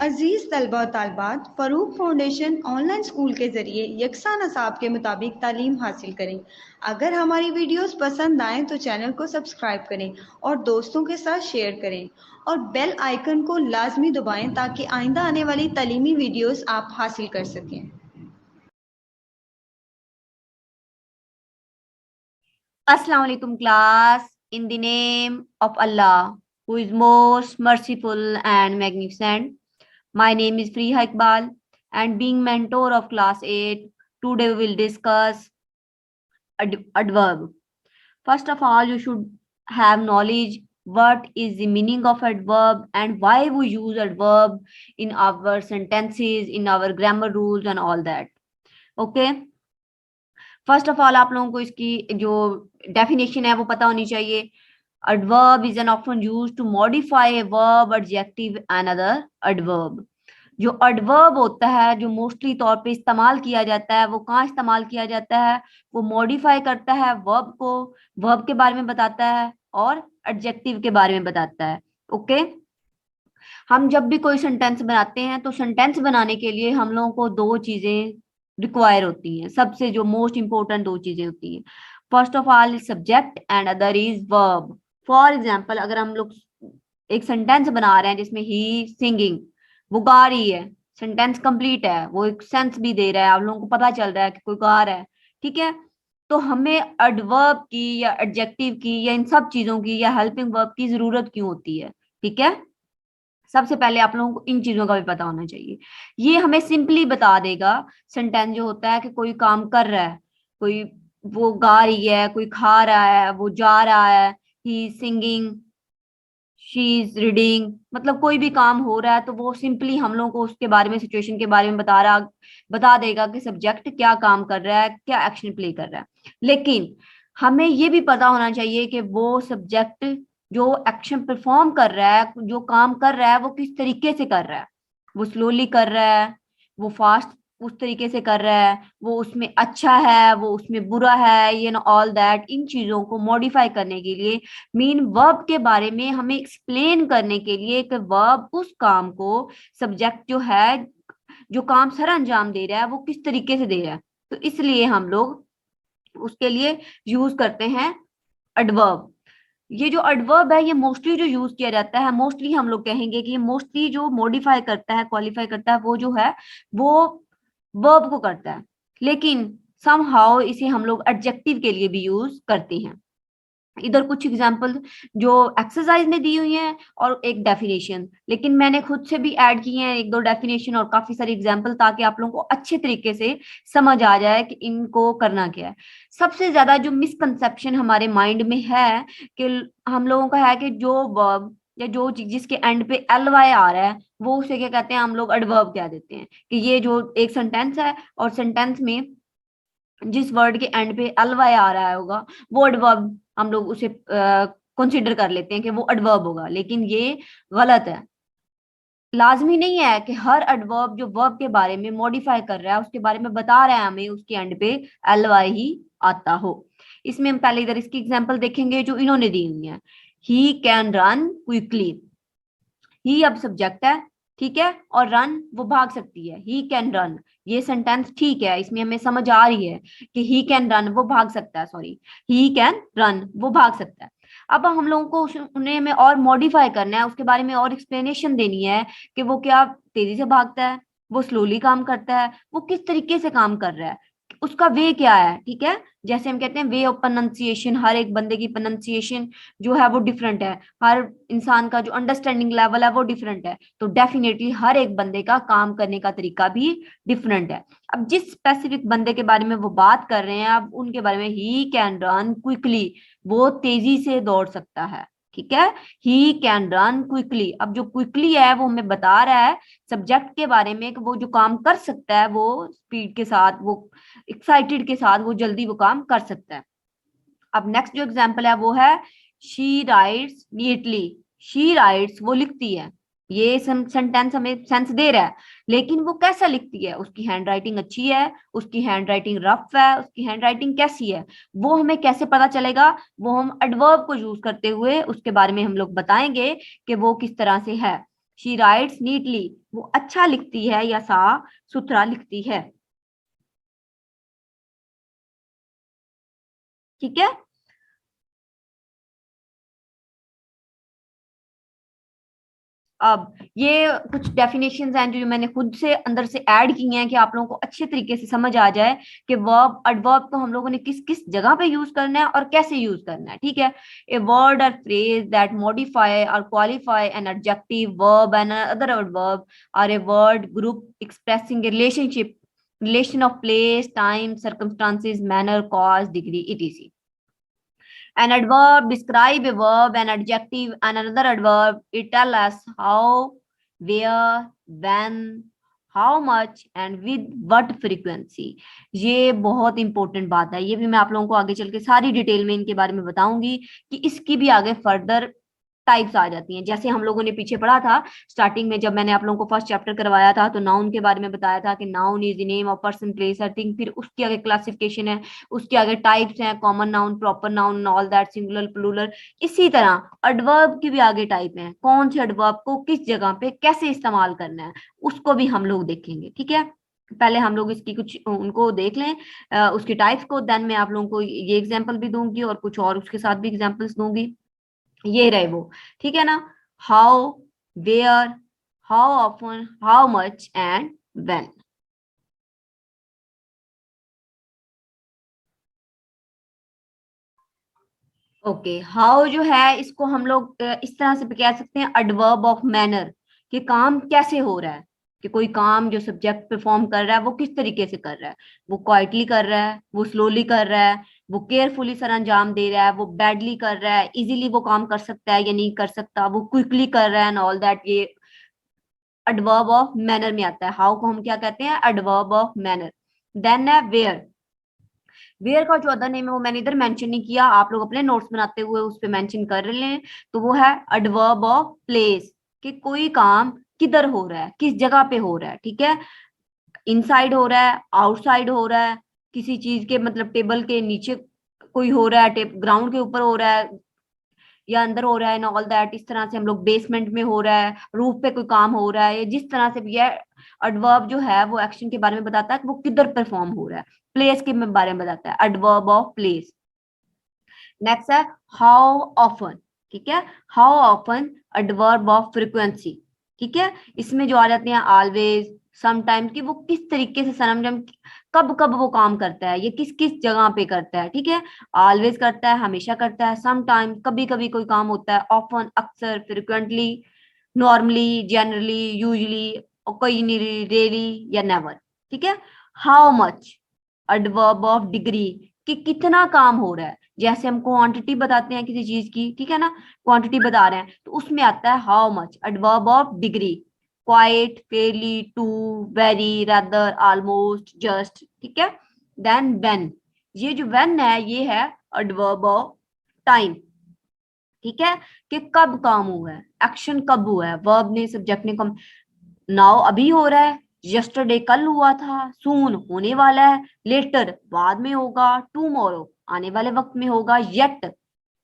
अजीज तलबा और तालबात, Farooq foundation online school के ज़रिए यकसा नसाब के मुताबिक तालीम हासिल करें। अगर हमारी वीडियोस पसंद आएँ तो चैनल को सब्सक्राइब करें और दोस्तों के साथ शेयर करें और बेल आइकन को लाजमी दबाएं ताकि आइंदा आने वाली तालीमी वीडियोस आप हासिल कर सकें। Assalamu alaikum class. In the name of Allah, who is most merciful and magnificent. My name is Friha Iqbal, and being mentor of class 8, today we will discuss adverb. First of all, you should have knowledge what is the meaning of adverb and why we use adverb in our sentences, in our grammar rules and all that. Okay. First of all आप लोगों को इसकी जो definition है वो पता होनी चाहिए। adverb is an often used to modify a verb, adjective and other adverb. जो adverb होता है जो मोस्टली तौर पे इस्तेमाल किया जाता है वो कहाँ इस्तेमाल किया जाता है, वो मॉडिफाई करता है verb को, verb के बारे में बताता है और adjective के बारे में बताता है। ओके हम जब भी कोई सेंटेंस बनाते हैं तो सेंटेंस बनाने के लिए हम लोगों को दो चीजें रिक्वायर होती हैं, सबसे जो मोस्ट इंपॉर्टेंट दो चीजें होती हैं। First of all is subject and other is verb. For example अगर हम लोग एक सेंटेंस बना रहे हैं जिसमें ही सिंगिंग, वो गा रही है, सेंटेंस कंप्लीट है, वो एक सेंस भी दे रहा है, आप लोगों को पता चल रहा है कि कोई गा रहा है, ठीक है। तो हमें एडवर्ब की या एडजेक्टिव की या इन सब चीजों की या हेल्पिंग वर्ब की जरूरत क्यों होती है, ठीक है। सबसे पहले आप लोगों को इन चीजों का भी पता होना चाहिए। ये हमें सिंपली बता देगा सेंटेंस जो होता है कि कोई काम कर रहा है, कोई वो गा रही है, कोई खा रहा है, वो जा रहा है, ही सिंगिंग, शी इज रीडिंग, मतलब कोई भी काम हो रहा है तो वो सिंपली हम लोगों को उसके बारे में, सिचुएशन के बारे में बता देगा कि सब्जेक्ट क्या काम कर रहा है, क्या एक्शन प्ले कर रहा है। लेकिन हमें ये भी पता होना चाहिए कि वो सब्जेक्ट जो एक्शन परफॉर्म कर रहा है, जो काम कर रहा है, वो किस तरीके से कर रहा है। वो स्लोली कर रहा है, वो फास्ट उस तरीके से कर रहा है, वो उसमें अच्छा है, वो उसमें बुरा है, ये ना ऑल दैट। इन चीजों को मॉडिफाई करने के लिए, मीन वर्ब के बारे में हमें एक्सप्लेन करने के लिए कि वर्ब उस काम को, सब्जेक्ट जो है जो काम सर अंजाम दे रहा है वो किस तरीके से दे रहा है, तो इसलिए हम लोग उसके लिए यूज करते हैं एडवर्ब। ये जो एडवर्ब है ये मोस्टली जो यूज किया जाता है, मोस्टली हम लोग कहेंगे कि ये मोस्टली जो मॉडिफाई करता है, क्वालिफाई करता है, वो जो है वो वर्ब को करता है। लेकिन समहाउ इसे हम लोग एडजेक्टिव के लिए भी यूज करते हैं। इधर कुछ एग्जांपल जो एक्सरसाइज में दी हुई हैं और एक डेफिनेशन, लेकिन मैंने खुद से भी ऐड किए हैं एक दो डेफिनेशन और काफी सारी एग्जांपल, ताकि आप लोगों को अच्छे तरीके से समझ आ जाए कि इनको करना क्या है। सबसे ज्यादा जो मिसकंसेप्शन हमारे माइंड में है कि हम लोगों का है कि जो वर्ब या जो चीज जिसके एंड पे एल वाई आ रहा है वो उसे क्या कहते हैं, हम लोग एडवर्ब कह देते हैं। कि ये जो एक सेंटेंस है और सेंटेंस में जिस वर्ड के एंड पे एल वाई आ रहा होगा वो एडवर्ब, हम लोग उसे कंसिडर कर लेते हैं कि वो एडवर्ब होगा। लेकिन ये गलत है। लाजमी नहीं है कि हर एडवर्ब जो वर्ब के बारे में मॉडिफाई कर रहा है, उसके बारे में बता रहा है हमें, उसके एंड पे एल वाई ही आता हो। इसमें हम पहले इधर इसकी एग्जांपल देखेंगे जो इन्होंने दी हुई है। ही कैन रन क्विकली, ही अब सब्जेक्ट है, ठीक है, और रन वो भाग सकती है, ही कैन रन। ये सेंटेंस ठीक है, इसमें हमें समझ आ रही है कि ही कैन रन वो भाग सकता है, सॉरी, ही कैन रन वो भाग सकता है। अब हम लोगों को उन्हें हमें और मॉडिफाई करना है, उसके बारे में और एक्सप्लेनेशन देनी है कि वो क्या तेजी से भागता है, वो स्लोली काम करता है, वो किस तरीके से काम कर रहा है, उसका वे क्या है, ठीक है। जैसे हम कहते हैं वे ऑफ प्रोनाउंसिएशन, हर एक बंदे की प्रोनाउंसिएशन जो है वो डिफरेंट है, हर इंसान का जो अंडरस्टैंडिंग लेवल है वो डिफरेंट है, तो डेफिनेटली हर एक बंदे का काम करने का तरीका भी डिफरेंट है। अब जिस स्पेसिफिक बंदे के बारे में वो बात कर रहे हैं, अब उनके बारे में ही कैन रन क्विकली, वो तेजी से दौड़ सकता है, ठीक है। ही कैन रन क्विकली, अब जो क्विकली है वो हमें बता रहा है सब्जेक्ट के बारे में कि वो जो काम कर सकता है वो स्पीड के साथ, वो एक्साइटेड के साथ, वो जल्दी वो काम कर सकता है। अब नेक्स्ट जो एग्जांपल है वो है she writes neatly, she writes वो लिखती है, ये सेंटेंस हमें सेंस दे रहा है। लेकिन वो कैसा लिखती है, उसकी हैंड राइटिंग अच्छी है, उसकी हैंड राइटिंग रफ है, उसकी हैंड राइटिंग कैसी है, वो हमें कैसे पता चलेगा, वो हम एडवर्ब को यूज करते हुए उसके बारे में हम लोग बताएंगे कि वो किस तरह से है। शी राइट्स नीटली, वो अच्छा लिखती है या साफ सुथरा लिखती है। ठीक है। अब ये कुछ डेफिनेशंस हैं जो मैंने खुद से अंदर से ऐड की हैं कि आप लोगों को अच्छे तरीके से समझ आ जाए कि वर्ब एडवर्ब को हम लोगों ने किस किस जगह पे यूज करना है और कैसे यूज करना है। ठीक है। A word or phrase that modify or qualify an adjective verb and other adverb or a word group expressing a relationship, relation of place, time, circumstances, manner, cause, degree, etc. An adverb describe a verb, an adjective, and another adverb. It tell us how, where, when, how much, and with what frequency. ये बहुत important बात है, ये भी मैं आप लोगों को आगे चल के सारी डिटेल में इनके बारे में बताऊंगी कि इसकी भी आगे फर्दर टाइप्स आ जाती हैं। जैसे हम लोगों ने पीछे पढ़ा था स्टार्टिंग में, जब मैंने आप लोगों को फर्स्ट चैप्टर करवाया था, तो नाउन के बारे में बताया था कि noun is the name of person place I think, फिर उसके आगे क्लासिफिकेशन है, उसके आगे टाइप्स हैं, common noun, proper noun, all that, singular, plural. इसी तरह एडवर्ब की भी आगे टाइप है, कौन से एडवर्ब को किस जगह पे कैसे इस्तेमाल करना है उसको भी हम लोग देखेंगे। ठीक है। पहले हम लोग इसकी कुछ उनको देख लें, उसकी टाइप्स को, देन मैं आप लोगों को ये एग्जांपल भी दूंगी और कुछ और उसके साथ भी एग्जांपल्स दूंगी। ये रहे वो। ठीक है ना। How, where, how often, how much and when. Okay, how जो है इसको हम लोग इस तरह से भी कह सकते हैं, एडवर्ब ऑफ मैनर, कि काम कैसे हो रहा है, कि कोई काम जो सब्जेक्ट परफॉर्म कर रहा है वो किस तरीके से कर रहा है, वो क्वाइटली कर रहा है, वो स्लोली कर रहा है, वो केयरफुली सर अंजाम दे रहा है, वो बैडली कर रहा है, इजीली वो काम कर सकता है या नहीं कर सकता, वो क्विकली कर रहा है एंड ऑल दैट। ये एडवर्ब ऑफ मैनर में आता है। हाउ को हम क्या कहते हैं, एडवर्ब ऑफ मैनर। देन है वेयर। वेयर का जो अदर नेम है वो मैंने इधर मेंशन नहीं किया, आप लोग अपने नोट्स बनाते हुए उस पर मेंशन कर लें। तो वो है एडवर्ब ऑफ प्लेस, कि कोई काम किधर हो रहा है, किस जगह पे हो रहा है। ठीक है। इनसाइड हो रहा है, आउटसाइड हो रहा है, किसी चीज के मतलब टेबल के नीचे कोई हो रहा है, ग्राउंड के ऊपर हो रहा है या अंदर हो रहा है, एंड ऑल दैट। इस तरह से हम लोग बेसमेंट में हो रहा है, रूफ पे कोई काम हो रहा है, जिस तरह से भी है, एडवर्ब जो है वो एक्शन के बारे में बताता है कि वो किधर परफॉर्म हो रहा है। प्लेस के बारे में बताता है, एडवर्ब ऑफ प्लेस। नेक्स्ट है हाउ ऑफन। ठीक है। How often, adverb of frequency. ठीक है। इसमें जो आ जाते हैं ऑलवेज, समटाइम्स, कि वो किस तरीके से सरंजाम, कब कब वो काम करता है, ये किस किस जगह पे करता है। ठीक है। ऑलवेज करता है, हमेशा करता है, समटाइम्स कभी कभी कोई काम होता है, ऑफन अक्सर, frequently, normally, generally, usually, occasionally, rarely या नेवर। ठीक है। How much, adverb of degree, कि कितना काम हो रहा है। जैसे हम क्वांटिटी बताते हैं किसी चीज की, ठीक है ना, क्वांटिटी बता रहे हैं तो उसमें आता है how much, adverb of degree. Quite, fairly, too, very, rather, almost, just. ठीक है। देन व्हेन, ये जो व्हेन है ये है एडवर्ब ऑफ टाइम। ठीक है। कि कब काम हुआ है, एक्शन कब हुआ है, वर्ब ने, सब्जेक्ट ने, कम, नाउ अभी हो रहा है, यस्टरडे कल हुआ था, सून होने वाला है, लेटर बाद में होगा, टुमारो आने वाले वक्त में होगा, येट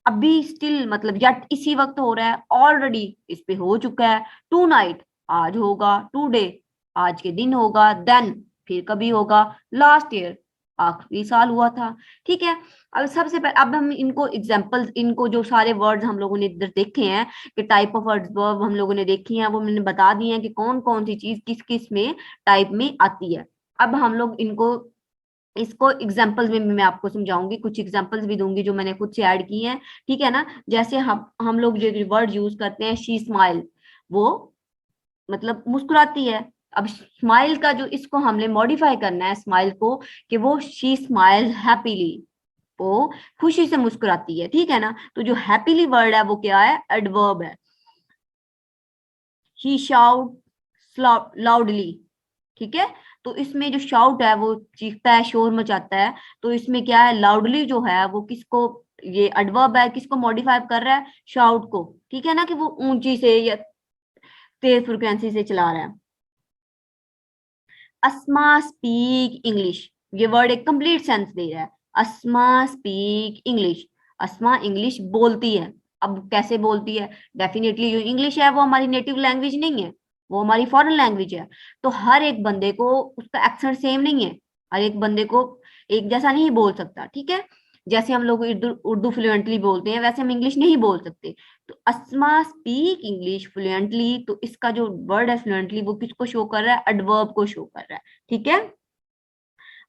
अभी, स्टिल मतलब येट इसी वक्त हो रहा है, ऑलरेडी इस पे हो चुका है, टू नाइट आज होगा, टुडे आज के दिन होगा, देन फिर कभी होगा, लास्ट ईयर आखिरी साल हुआ था। ठीक है। अब सबसे पहले अब हम इनको एग्जांपल्स, इनको जो सारे वर्ड्स हम लोगों ने इधर देखे हैं कि टाइप ऑफ वर्ब हम लोगों ने देखी हैं, वो मैंने बता दी है कि कौन कौन सी चीज किस किस में टाइप में आती है। अब हम लोग इनको, इसको एग्जांपल्स में मैं आपको समझाऊंगी, कुछ एग्जांपल्स भी दूंगी जो मैंने खुद से ऐड की हैं। ठीक है ना। जैसे हम लोग जो वर्ड यूज करते हैं, शी स्माइल, वो मतलब मुस्कुराती है। अब स्माइल का जो, इसको हमने मॉडिफाई करना है स्माइल को, कि वो शी स्माइल हैप्पीली, वो खुशी से मुस्कुराती है। ठीक है ना। तो जो हैप्पीली वर्ड है वो क्या है, एडवर्ब है। ही शाउट लाउडली। ठीक है। तो इसमें जो शाउट है वो चीखता है, शोर मचाता है, तो इसमें क्या है, लाउडली जो है वो किसको, ये एडवर्ब है, किसको मॉडिफाई कर रहा है, शाउट को। ठीक है ना, कि वो ऊंची से या तेज फ्रिक्वेंसी से चला रहा है। अस्मा स्पीक इंग्लिश, ये वर्ड एक कंप्लीट सेंस दे रहा है। अस्मा स्पीक इंग्लिश, अस्मा इंग्लिश बोलती है। अब कैसे बोलती है? डेफिनेटली जो इंग्लिश है वो हमारी नेटिव लैंग्वेज नहीं है, वो हमारी फॉरेन लैंग्वेज है। तो हर एक बंदे को उसका एक्सेंट सेम नहीं है, हर एक बंदे को एक जैसा नहीं बोल सकता, ठीक है। जैसे हम लोग उर्दू उर्दू फ्लुएंटली बोलते हैं, वैसे हम इंग्लिश नहीं बोल सकते। तो अस्मा स्पीक इंग्लिश फ्लुएंटली, तो इसका जो वर्ड है फ्लुएंटली, वो किसको शो कर रहा है? एडवर्ब को शो कर रहा है, ठीक है।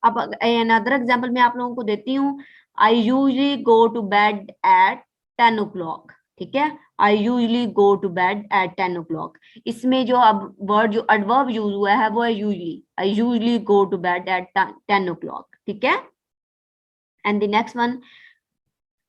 अब अनदर एग्जांपल मैं आप लोगों को देती हूँ। I usually go to bed at 10 o'clock, ठीक है। I usually go to bed at 10 o'clock। इसमें जो अब वर्ड जो एडवर्ब यूज हुआ है वो है usually. I usually go to bed at 10 o'clock, ठीक है। And the next one,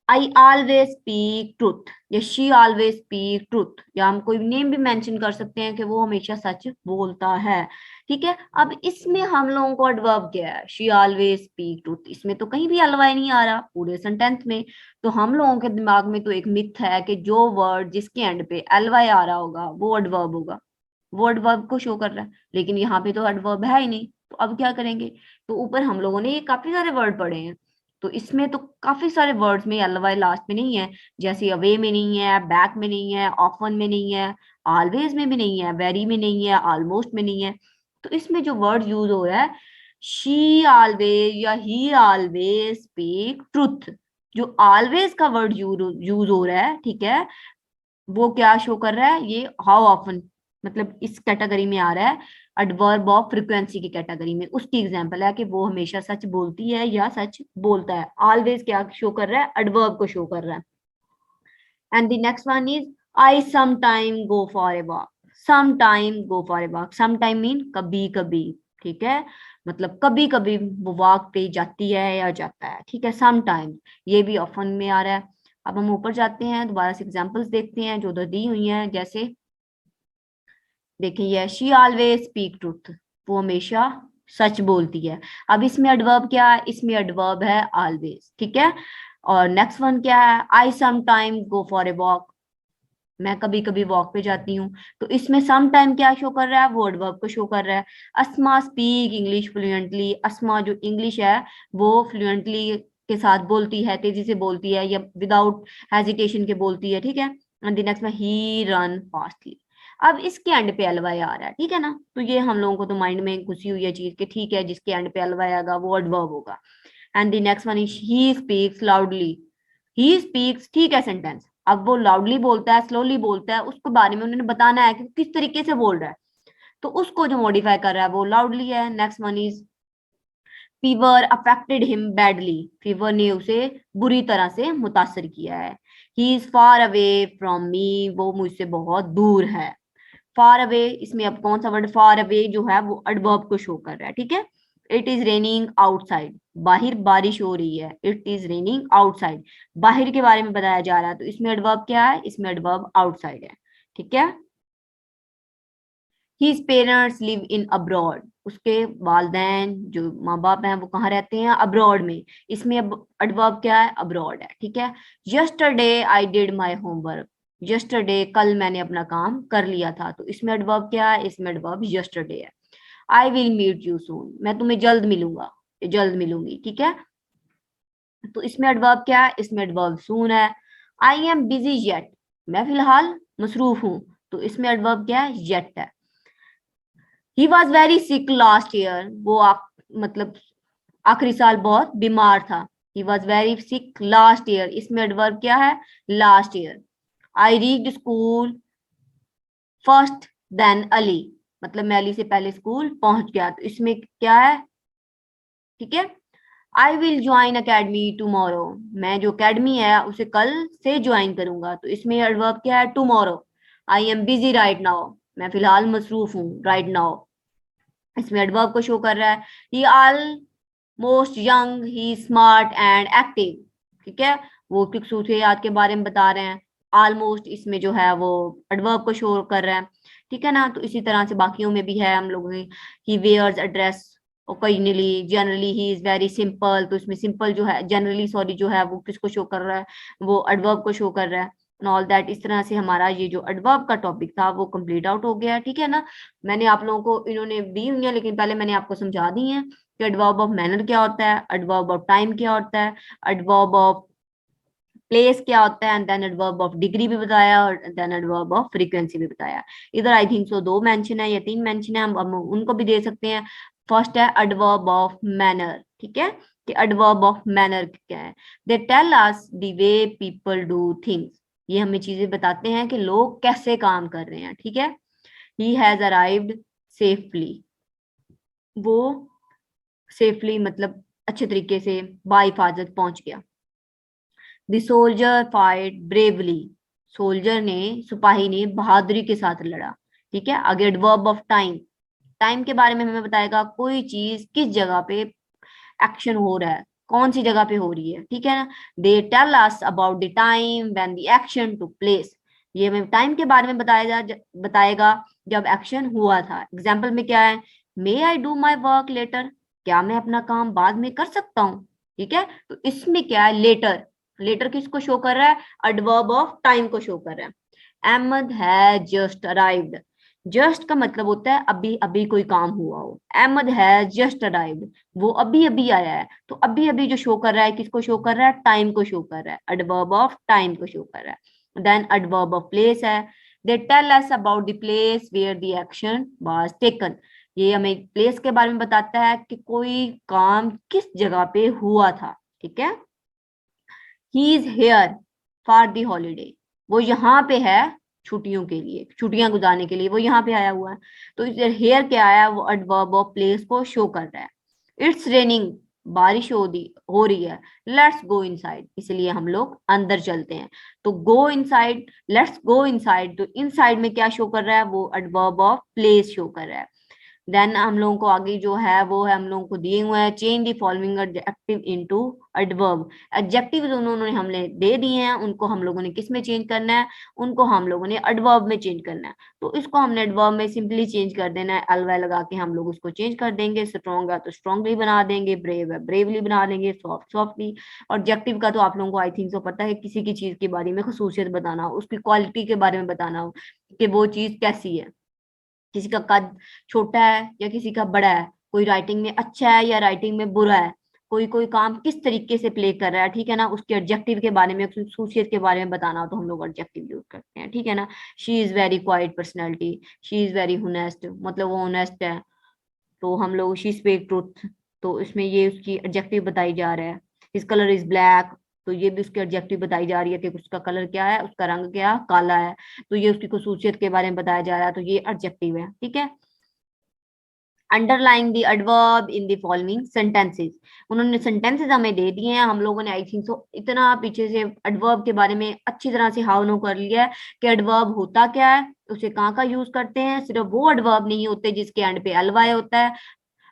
I always speak truth या शी ऑलवेज स्पीक ट्रुथ, या हम कोई नेम भी मेंशन कर सकते हैं कि वो हमेशा सच बोलता है, ठीक है। अब इसमें हम लोगों को एडवर्ब क्या है? She always speak truth. इसमें तो कहीं भी एलवाई नहीं आ रहा पूरे सेंटेंस में। तो हम लोगों के दिमाग में तो एक मिथ है कि जो वर्ड जिसके एंड पे एलवाई आ रहा होगा वो एडवर्ब होगा, वो एडवर्ब को शो कर रहा है। लेकिन यहाँ पे तो एडवर्ब है ही नहीं, तो अब क्या करेंगे? तो ऊपर हम लोगों ने ये काफी सारे वर्ड पढ़े हैं, तो इसमें तो काफी सारे वर्ड्स में एल वाई लास्ट में नहीं है। जैसे अवे में नहीं है, बैक में नहीं है, ऑफन में नहीं है, ऑलवेज में भी नहीं है, वेरी में नहीं है, ऑलमोस्ट में नहीं है। तो इसमें जो वर्ड यूज हो रहा है, शी ऑलवेज या ही ऑलवेज स्पीक ट्रुथ, जो ऑलवेज का वर्ड यूज हो रहा है, ठीक है, वो क्या शो कर रहा है? ये हाउ ऑफन, मतलब इस कैटेगरी में आ रहा है, एडवर्ब ऑफ फ्रीक्वेंसी की कैटेगरी में। उसकी एग्जांपल है कि वो हमेशा सच बोलती है या सच बोलता है। ऑलवेज क्या शो कर रहा है? एडवर्ब को शो कर रहा है। And the next one is I sometime go for a walk. Sometime go for a walk, sometime mean कभी कभी, ठीक है, मतलब कभी कभी वो वॉक पे जाती है या जाता है, ठीक है। समटाइम ये भी ऑफन में आ रहा है। अब हम ऊपर जाते हैं, दोबारा से एग्जांपल्स देखते हैं जो उधर दी हुई हैं। जैसे देखिए, ये शी ऑलवेज स्पीक ट्रूथ, वो हमेशा सच बोलती है। अब इसमें एडवर्ब क्या है? इसमें एडवर्ब है ऑलवेज, ठीक है। और नेक्स्ट वन क्या है? I some time go for a walk, मैं कभी कभी वॉक पे जाती हूँ। तो इसमें सम टाइम क्या शो कर रहा है? वो एडवर्ब को शो कर रहा है। अस्मा स्पीक इंग्लिश फ्लुएंटली, अस्मा जो इंग्लिश है वो फ्लुएंटली के साथ बोलती है, तेजी से बोलती है या विदाउट हेजिटेशन के बोलती है, ठीक है। एंड द नेक्स्ट में ही रन फास्टली। अब इसके एंड पे एलवाई आ रहा है, ठीक है ना। तो ये हम लोगों को तो माइंड में घुसी हुई है चीज कि ठीक है, जिसके एंड पे एलवाई आएगा वो एडवर्ब होगा। And the next one is he speaks loudly. He speaks, ठीक है, सेंटेंस। अब वो लाउडली बोलता है, स्लोली बोलता है, उसके बारे में उन्होंने बताना है कि किस तरीके से बोल रहा है, तो उसको जो मॉडिफाई कर रहा है वो लाउडली है। Next one is fever affected him badly, fever ने उसे बुरी तरह से मुतासर किया है। He is far away from me, वो मुझसे बहुत दूर है। फार अवे, इसमें अब कौन सा वर्ड? फार अवे जो है वो एडवर्ब को शो कर रहा है, ठीक है। इट इज रेनिंग आउटसाइड, बाहर बारिश हो रही है। इट इज रेनिंग आउटसाइड, बाहर के बारे में बताया जा रहा है, तो इसमें एडवर्ब क्या है? इसमें एडवर्ब आउटसाइड है, ठीक है। His parents live in abroad, उसके वालदैन जो माँ बाप हैं वो कहाँ रहते हैं? अब्रॉड में। इसमें अब एडवर्ब क्या है? अब्रॉड है, ठीक है। Yesterday I did my homework, yesterday कल मैंने अपना काम कर लिया था, तो इसमें एडवर्ब क्या है? इसमें एडवर्ब यस्टरडे है। I will meet you soon, मैं तुम्हें जल्द मिलूंगा, जल्द मिलूंगी, ठीक है। तो इसमें एडवर्ब क्या है? इसमें एडवर्ब सून है। आई एम बिजी येट, मैं फिलहाल मसरूफ हूं, तो इसमें एडवर्ब क्या है? येट है। He was very sick last year, वो मतलब आखिरी साल बहुत बीमार था। He was very sick last year, इसमें एडवर्ब क्या है? Last year. I reached school first then early, मतलब मैं अली से पहले स्कूल पहुंच गया, तो इसमें क्या है? ठीक है। I will join academy tomorrow, मैं जो अकेडमी है उसे कल से ज्वाइन करूंगा, तो इसमें एडवर्ब क्या है? Tomorrow. I am busy right now, मैं फिलहाल मसरूफ हूँ, राइट नाउ, इसमें एडवर्ब को शो कर रहा है। He almost young, he smart and active, ठीक है, वो खूबसूरत के बारे में बता रहे हैं। ऑलमोस्ट इसमें जो है वो एडवर्ब को शो कर रहा है, ठीक है ना। तो इसी तरह से बाकियों में भी है हम लोगों ने, he wears a dress occasionally, generally he is very simple, तो इसमें सिंपल जो है, जनरली सॉरी जो है वो किसको शो कर रहा है? वो एडवर्ब को शो कर रहा है। ऑल दैट, इस तरह से हमारा ये जो एडवर्ब का टॉपिक था वो कंप्लीट आउट हो गया, ठीक है ना। मैंने आप लोगों को इन्होंने दी हुई है, लेकिन पहले मैंने आपको समझा दी है कि एडवर्ब ऑफ मैनर क्या होता है, एडवर्ब ऑफ टाइम क्या होता है, एडवर्ब ऑफ प्लेस क्या होता है, and then adverb of degree भी बताया और देन एडवर्ब ऑफ फ्रीक्वेंसी भी बताया। इधर आई थिंक सो 2 मेंशन है या 3 मेंशन है, हम उनको भी दे सकते हैं। फर्स्ट है एडवर्ब ऑफ मैनर, ठीक है, कि एडवर्ब ऑफ मैनर क्या है। They tell us the way people do things, ये हमें चीजें बताते हैं कि लोग कैसे काम कर रहे हैं, ठीक है। ही हैज अराइव्ड सेफली, वो सेफली मतलब अच्छे तरीके से बाहिफाजत पहुंच गया। The soldier fight bravely, soldier ने, सिपाही ने बहादुरी के साथ लड़ा, ठीक है। आगे एडवर्ब ऑफ टाइम, टाइम के बारे में हमें बताएगा कोई चीज किस जगह पे एक्शन हो रहा है, कौन सी जगह पे हो रही है, ठीक है ना। They tell us about the time when the action took place, ये हमें टाइम के बारे में बताएगा जब एक्शन हुआ था। एग्जाम्पल में क्या है, may I do my work later, क्या मैं अपना काम बाद में कर सकता हूँ, ठीक है। तो इसमें क्या है, लेटर, लेटर किसको शो कर रहा है, एडवर्ब ऑफ टाइम को शो कर रहा है। अहमद है जस्ट अराइव्ड, जस्ट का मतलब होता है अभी अभी कोई काम हुआ हो। अहमद है जस्ट अराइव्ड, वो अभी अभी आया है, तो अभी अभी जो शो कर रहा है किसको शो कर रहा है, टाइम को शो कर रहा है, एडवर्ब ऑफ टाइम को शो कर रहा है। देन एडवर्ब ऑफ प्लेस है, they tell us about the place where the action was taken, ये हमें प्लेस के बारे में बताता है कि कोई काम किस जगह पे हुआ था, ठीक है। He is here for the holiday, वो यहाँ पे है छुट्टियों के लिए, छुट्टियां गुजारने के लिए वो यहाँ पे आया हुआ है। तो इधर हेयर क्या आया, वो एडवर्ब ऑफ प्लेस को शो कर रहा है। इट्स रेनिंग, बारिश हो रही है। लेट्स गो इनसाइड, इसलिए हम लोग अंदर चलते हैं। तो go inside, let's go inside, तो इनसाइड में क्या शो कर रहा है, वो एडवर्ब ऑफ प्लेस शो कर रहा है। देन हम लोगों को आगे जो है वो है, हम लोगों को दिए हुए हैं change the following adjective into adverb. Adjective उन्होंने हमने दे दिए हैं, उनको हम लोगों ने किस में चेंज करना है, उनको हम लोगों ने एडवर्ब में चेंज करना है। तो इसको हमने एडवर्ब में सिंपली चेंज कर देना है, एल वाई लगा के हम लोग उसको चेंज कर देंगे। स्ट्रॉन्ग है तो स्ट्रॉन्गली बना देंगे, ब्रेव है ब्रेवली बना देंगे, सॉफ्ट सॉफ्टली। और ऑब्जेक्टिव का तो आप लोगों को आई थिंक सो पता है, किसी की चीज के बारे में खसूसियत बताना हो, उसकी क्वालिटी के बारे में बताना हो कि वो चीज कैसी है, किसी का कद छोटा है या किसी का बड़ा है, कोई राइटिंग में अच्छा है या राइटिंग में बुरा है, कोई कोई काम किस तरीके से प्ले कर रहा है, ठीक है ना। उसके एडजेक्टिव के बारे में, खसूसियत के बारे में बताना हो तो हम लोग एडजेक्टिव यूज करते हैं, ठीक है ना। She is very quite personality, she is very honest, मतलब वो ऑनेस्ट है, तो हम लोग शी स्पीक ट्रुथ, तो इसमें ये उसकी एडजेक्टिव बताई जा रहा है। हिज कलर इज ब्लैक, तो ये भी उसकी एडजेक्टिव बताई जा रही है कि उसका कलर क्या है, उसका रंग क्या, काला है, तो ये उसकी खसूसियत के बारे में बताया जा रहा है, तो ये एडजेक्टिव है, ठीक है। Underlying the adverb in the following sentences, उन्होंने सेंटेंसेस हमें दे दिए हैं, हम लोगों ने आई थिंक सो इतना पीछे से एडवर्ब के बारे में अच्छी तरह से हाव नो कर लिया है कि एडवर्ब होता क्या है, उसे कहाँ का यूज करते हैं। सिर्फ वो एडवर्ब नहीं होते जिसके एंड पे एल वाई होता है।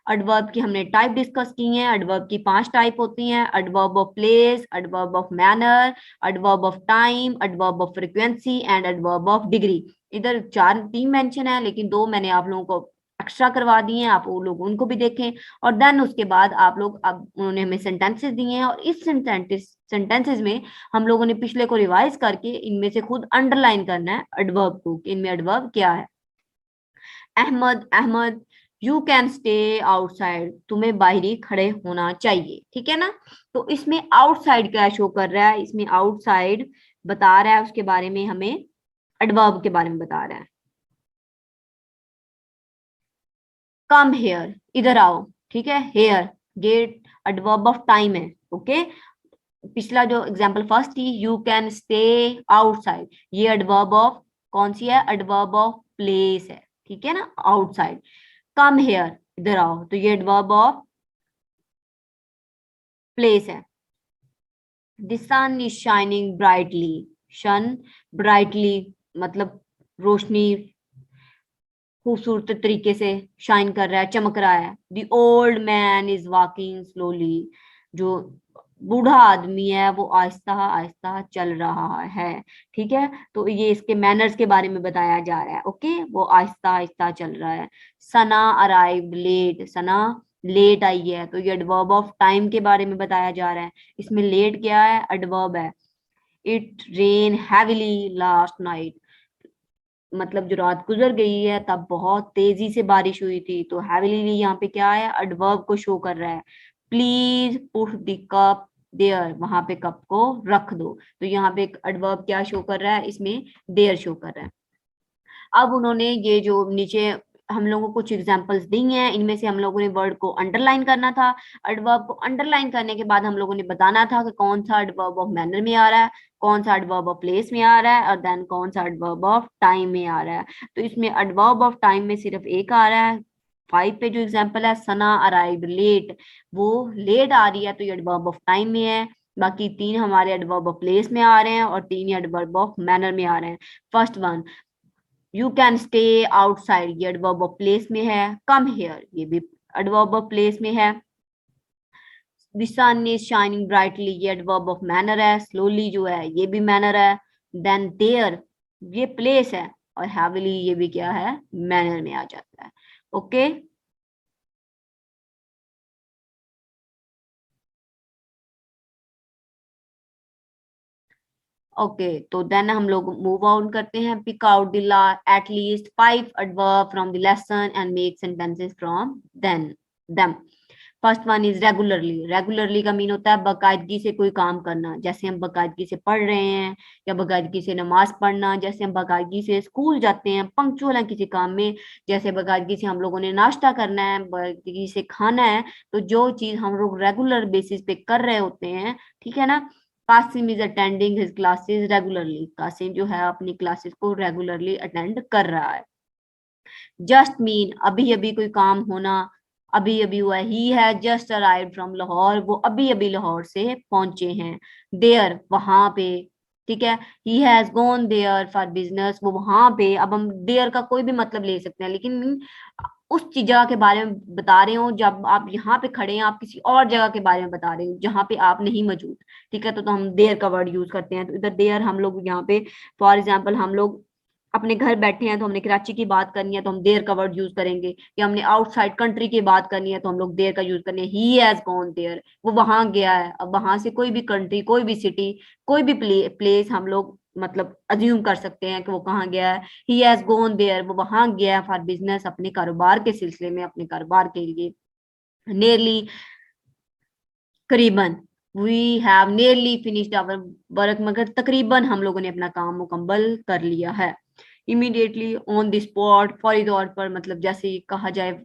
एडवर्ब की हमने टाइप डिस्कस की है, एडवर्ब की 5 टाइप होती हैं, adverb of place, adverb of manner, adverb of time, adverb of frequency and adverb of degree. इधर 3 मेंशन है, लेकिन 2 मैंने आप लोगों को एक्स्ट्रा करवा दिए हैं, आप वो लोग उनको भी देखें। और देन उसके बाद आप लोग, अब उन्होंने हमें सेंटेंसेस दिए हैं, और इस सेंटेंसेस में हम लोगों ने पिछले को रिवाइज करके इनमें से खुद अंडरलाइन करना है एडवर्ब को, इनमें एडवर्ब क्या है। Ahmad, Ahmad you can stay outside, तुम्हें बाहरी खड़े होना चाहिए, ठीक है ना। तो इसमें आउटसाइड क्या शो कर रहा है, इसमें आउटसाइड बता रहा है, उसके बारे में हमें एडवर्ब के बारे में बता रहा है। कम हेयर, इधर आओ, ठीक है। हेयर ये एडवर्ब ऑफ टाइम है, ओके। पिछला जो एग्जांपल फर्स्ट थी, यू कैन स्टे आउटसाइड, ये एडवर्ब ऑफ कौन सी है, एडवर्ब ऑफ प्लेस है, ठीक है ना, आउटसाइड। कम हेयर, इधर आओ, तो ये एडवर्ब ऑफ प्लेस है। The sun is shining brightly, sun brightly मतलब रोशनी खूबसूरत तरीके से शाइन कर रहा है, चमक रहा है। The old man is walking slowly, जो बूढ़ा आदमी है वो आहिस्ता आहिस्ता चल रहा है, ठीक है। तो ये इसके मैनर्स के बारे में बताया जा रहा है, ओके, वो आहिस्ता आहिस्ता चल रहा है। सना अराइव्ड लेट, सना लेट आई है, तो ये एडवर्ब ऑफ टाइम के बारे में बताया जा रहा है। इसमें लेट क्या है, एडवर्ब है। It rain heavily last night, मतलब जो रात गुजर गई है तब बहुत तेजी से बारिश हुई थी, तो हैविली यहाँ पे क्या है, एडवर्ब को शो कर रहा है। Please put the cup there, वहां पे कप को रख दो। तो यहाँ पे एक एडवर्ब क्या शो कर रहा है, इसमें देयर शो कर रहा है। अब उन्होंने ये जो नीचे हम लोगों को कुछ एग्जांपल्स दी हैं, इनमें से हम लोगों ने वर्ड को अंडरलाइन करना था। एडवर्ब को अंडरलाइन करने के बाद हम लोगों ने बताना था कि कौन सा एडवर्ब ऑफ मैनर में आ रहा है, कौन सा एडवर्ब ऑफ प्लेस में आ रहा है, और देन कौन सा एडवर्ब ऑफ टाइम में आ रहा है। तो इसमें एडवर्ब ऑफ टाइम में सिर्फ एक आ रहा है। 5 पे जो एग्जाम्पल है, सना अराइव्ड लेट, वो लेट आ रही है तो ये एडवर्ब ऑफ टाइम में है। बाकी 3 हमारे एडवर्ब ऑफ प्लेस में आ रहे हैं और 3 एडवर्ब ऑफ मैनर में आ रहे हैं। First one, you can stay outside, ये एडवर्ब ऑफ प्लेस में है। कम हियर, ये भी एडवर्ब ऑफ प्लेस में है। The sun is shining brightly, ये एडवर्ब ऑफ मैनर है। स्लोली जो है ये भी मैनर है। देन देयर, ये प्लेस है, और हैविली ये भी क्या है, मैनर में आ जाता है। ओके ओके, तो देन हम लोग मूव ऑन करते हैं। Pick out the at least 5 adverb from the lesson and make sentences from then them. First one is regularly. Regularly का मीन होता है बाकायदगी से कोई काम करना, जैसे हम बाकायदगी से पढ़ रहे हैं, या बाकायदगी से नमाज पढ़ना, जैसे हम बाकायदगी से स्कूल जाते हैं, पंक्चुअल है किसी काम में, जैसे बाकायदगी से हम लोगों ने नाश्ता करना है, बाकायदगी से खाना है। तो जो चीज हम लोग रेगुलर बेसिस पे कर रहे होते हैं, ठीक है ना। Qasim is attending his classes regularly, Qasim जो है अपनी क्लासेस को रेगुलरली अटेंड कर रहा है। जस्ट मीन अभी अभी कोई काम होना, अभी अभी हुआ। ही है जस्ट अराइव फ्रॉम लाहौर, वो अभी अभी लाहौर से पहुंचे हैं। देयर, वहां पे, ठीक है। He has gone there for business, वो वहां पे। अब हम देयर का कोई भी मतलब ले सकते हैं, लेकिन उस चीज जगह के बारे में बता रहे हो, जब आप यहाँ पे खड़े हैं, आप किसी और जगह के बारे में बता रहे हो जहाँ पे आप नहीं मौजूद, ठीक है। तो हम देयर का वर्ड यूज करते हैं। तो इधर देयर हम लोग यहाँ पे, फॉर एग्जाम्पल हम लोग अपने घर बैठे हैं तो हमने कराची की बात करनी है तो हम देयर का वर्ड यूज करेंगे, या हमने आउटसाइड कंट्री की बात करनी है तो हम लोग देयर का यूज करेंगे। ही हैज गॉन देयर, वो वहां गया है। अब वहां से कोई भी कंट्री, कोई भी सिटी, कोई भी प्लेस हम लोग मतलब अज्यूम कर सकते हैं कि वो कहाँ गया है। ही हैज गॉन देयर, वो वहां गया है फॉर बिजनेस, अपने कारोबार के सिलसिले में, अपने कारोबार के लिए। नियरली, करीबन, we have nearly finished our work, मगर तकरीबन हम लोगों ने अपना काम मुकम्मल कर लिया है। इमीडिएटली, ऑन द स्पॉट, फौरी तौर पर, मतलब जैसे कहा जाए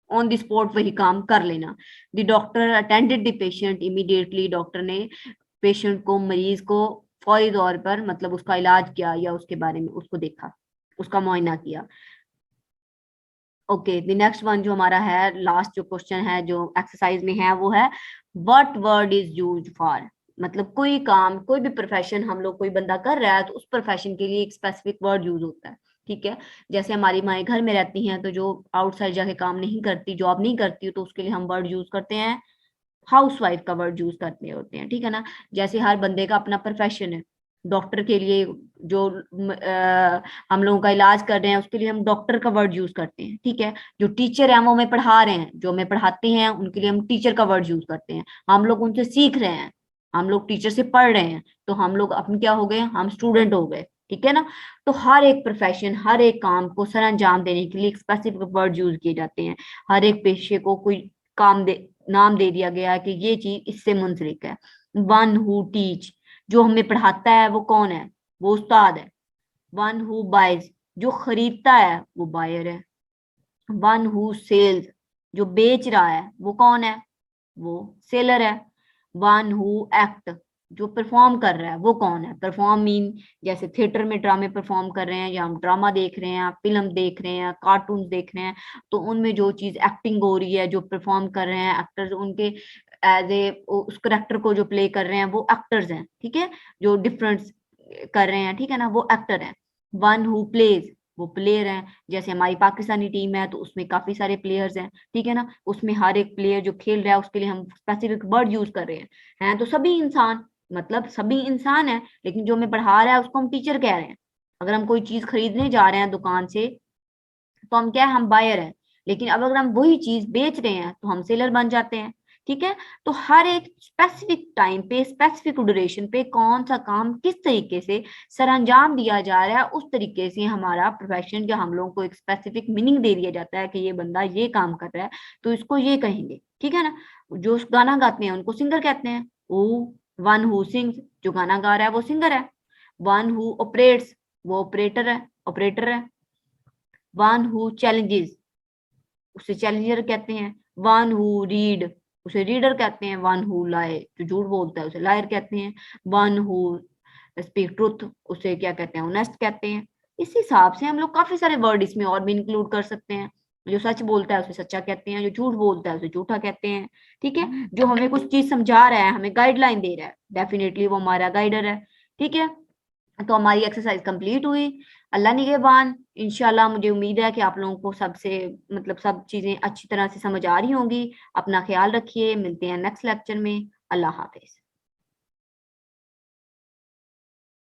ऑन द स्पॉट वही काम कर लेना। The doctor attended the patient immediately, doctor ने पेशेंट को, मरीज को फौरी तौर पर मतलब उसका इलाज किया, या उसके बारे में उसको देखा, उसका मुआयना किया। ओके, द नेक्स्ट वन जो हमारा है, लास्ट जो क्वेश्चन है जो एक्सरसाइज में है, वो है what word is used for. मतलब कोई काम, कोई भी प्रोफेशन हम लोग, कोई बंदा कर रहा है तो उस प्रोफेशन के लिए एक स्पेसिफिक वर्ड यूज होता है, ठीक है। जैसे हमारी माएँ घर में रहती हैं तो जो आउटसाइड जाके काम नहीं करती, जॉब नहीं करती, तो उसके लिए हम वर्ड यूज करते हैं, हाउस वाइफ का वर्ड यूज करते होते हैं, ठीक है ना। जैसे हर बंदे का अपना प्रोफेशन है। डॉक्टर के लिए जो हम लोगों का इलाज कर रहे हैं, उसके लिए हम डॉक्टर का वर्ड यूज करते हैं, ठीक है। जो टीचर है वो हमें पढ़ा रहे हैं, जो हमें पढ़ाते हैं, उनके लिए हम टीचर का वर्ड यूज करते हैं। हम लोग उनसे सीख रहे हैं, हम लोग टीचर से पढ़ रहे हैं, तो हम लोग अपन क्या हो गए, हम स्टूडेंट हो गए, ठीक है ना। तो हर एक प्रोफेशन, हर एक काम को सर अंजाम देने के लिए एक स्पेसिफिक वर्ड यूज किए जाते हैं। हर एक पेशे को कोई काम दे, नाम दे दिया गया है कि ये चीज इससे मुंसलिक है। वन हु टीच, जो हमें पढ़ाता है वो कौन है, वो उस्ताद है। वन हु बाइज, जो खरीदता है वो बायर है। वन हु सेल्स, जो बेच रहा है वो कौन है, वो सेलर है। वन हु एक्ट, जो परफॉर्म कर रहा है वो कौन है। परफॉर्म मीन जैसे थिएटर में ड्रामे परफॉर्म कर रहे हैं, या हम ड्रामा देख रहे हैं, फिल्म देख रहे हैं, कार्टून देख रहे हैं, तो उनमें जो चीज एक्टिंग हो रही है, जो परफॉर्म कर रहे हैं एक्टर्स, उनके एज ए उस करेक्टर को जो प्ले कर रहे हैं वो एक्टर्स हैं, ठीक है। जो डिफरेंस कर रहे हैं, ठीक है ना, वो एक्टर हैं। वन हु प्लेज, वो प्लेयर हैं। जैसे हमारी पाकिस्तानी टीम है तो उसमें काफी सारे प्लेयर्स हैं, ठीक है ना। उसमें हर एक प्लेयर जो खेल रहा है उसके लिए हम स्पेसिफिक वर्ड यूज कर रहे हैं तो सभी इंसान, मतलब सभी इंसान है, लेकिन जो हमें पढ़ा रहा है उसको हम टीचर कह रहे हैं। अगर हम कोई चीज खरीदने जा रहे हैं दुकान से, तो हम क्या है, हम बायर हैं। लेकिन अब अगर हम वही चीज बेच रहे हैं तो हम सेलर बन जाते हैं, ठीक है। तो हर एक स्पेसिफिक टाइम पे, स्पेसिफिक ड्यूरेशन पे कौन सा काम किस तरीके से सर अंजाम दिया जा रहा है, उस तरीके से हमारा प्रोफेशन, या हम लोगों को एक स्पेसिफिक मीनिंग दे दिया जाता है कि ये बंदा ये काम कर रहा है तो इसको ये कहेंगे, ठीक है ना। जो गाना गाते हैं उनको सिंगर कहते हैं, हु, वन हु सिंग्स, जो गाना गा रहा है वो सिंगर है। वन हु ऑपरेट्स, वो ऑपरेटर है। वन हु चैलेंजेस, उसे चैलेंजर कहते हैं। वन हु रीड, उसे रीडर कहते हैं। वन हु लाई, जो झूठ बोलता है उसे लायर कहते हैं। वन हु स्पीक ट्रुथ, उसे क्या कहते हैं, ऑनेस्ट कहते हैं। इस हिसाब से हम लोग काफी सारे वर्ड इसमें और भी इंक्लूड कर सकते हैं। जो सच बोलता है उसे सच्चा कहते हैं, जो झूठ बोलता है उसे झूठा कहते हैं। ठीक है, जो हमें कुछ चीज समझा रहा है, हमें गाइडलाइन दे रहा है, डेफिनेटली वो हमारा गाइडर है। ठीक है, तो हमारी एक्सरसाइज कंप्लीट हुई। अल्लाह निगहबान। इंशाल्लाह मुझे उम्मीद है कि आप लोगों को सबसे मतलब सब चीजें अच्छी तरह से समझ आ रही होंगी। अपना ख्याल रखिए, मिलते हैं नेक्स्ट लेक्चर में। अल्लाह हाफिज।